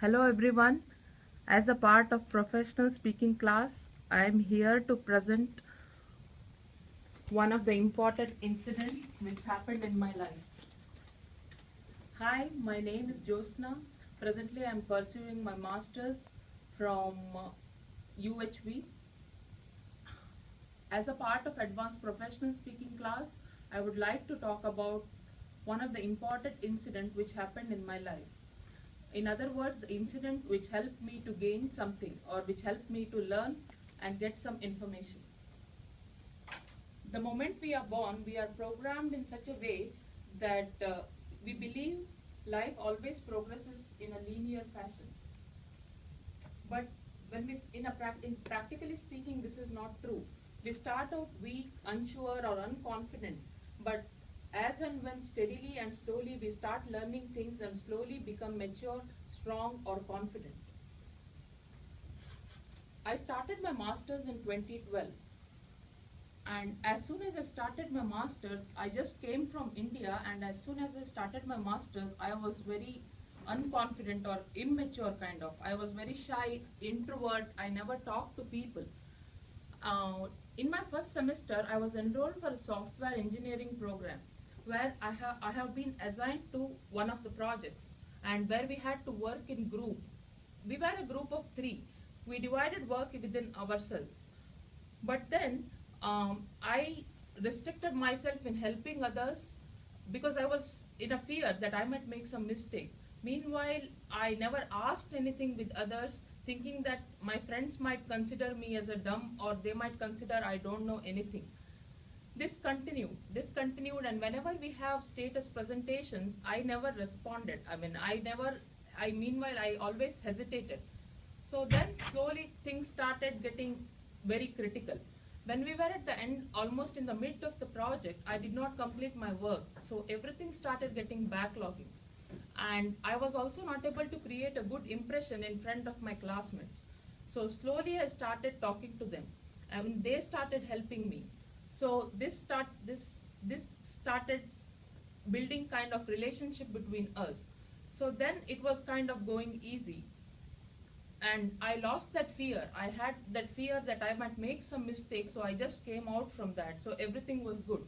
Hello everyone. As a part of professional speaking class, I am here to present one of the important incidents which happened in my life. Hi, my name is Josna. Presently I am pursuing my masters from UHV. As a part of advanced professional speaking class, I would like to talk about one of the important incident which happened in my life. In other words, the incident which helped me to gain something or which helped me to learn and get some information. The moment we are born, we are programmed in such a way that we believe life always progresses in a linear fashion. But when in practically speaking, this is not true. We start out weak, unsure, or unconfident, but as and when steadily and slowly we start learning things and slowly become mature, strong, or confident. I started my masters in 2012. And as soon as I started my masters, I just came from India, and as soon as I started my masters, I was very unconfident or immature kind of. I was very shy, introvert. I never talked to people. In my first semester, I was enrolled for a software engineering program where I have been assigned to one of the projects and where we had to work in group. We were a group of three. We divided work within ourselves. But then I restricted myself in helping others because I was in a fear that I might make some mistake. Meanwhile, I never asked anything with others, thinking that my friends might consider me as a dumb or they might consider I don't know anything. This continued, and whenever we have status presentations, I never responded. Meanwhile, I always hesitated. So then slowly things started getting very critical. When we were at the end, almost in the mid of the project, I did not complete my work. So everything started getting backlogging. And I was also not able to create a good impression in front of my classmates. So slowly I started talking to them and they started helping me. So this started building kind of relationship between us. So then it was kind of going easy, and I lost that fear. I had that fear that I might make some mistakes, so I just came out from that. So everything was good.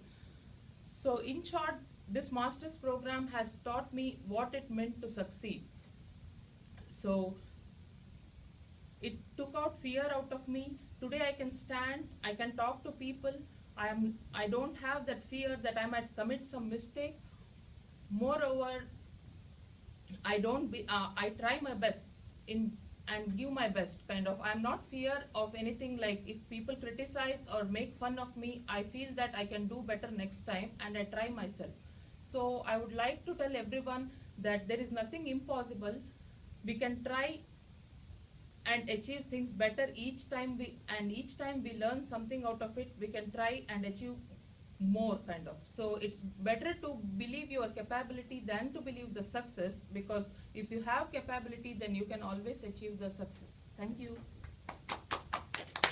So in short, this master's program has taught me what it meant to succeed. So it took out fear out of me. Today I can stand, I can talk to people. I don't have that fear that I might commit some mistake. Moreover, I try my best in and give my best kind of. I'm not fear of anything. Like if people criticize or make fun of me, I feel that I can do better next time and I try myself. So I would like to tell everyone that there is nothing impossible. We can try and achieve things better each time we learn something out of it, we can try and achieve more kind of. So it's better to believe your capability than to believe the success, because if you have capability, then you can always achieve the success. Thank you.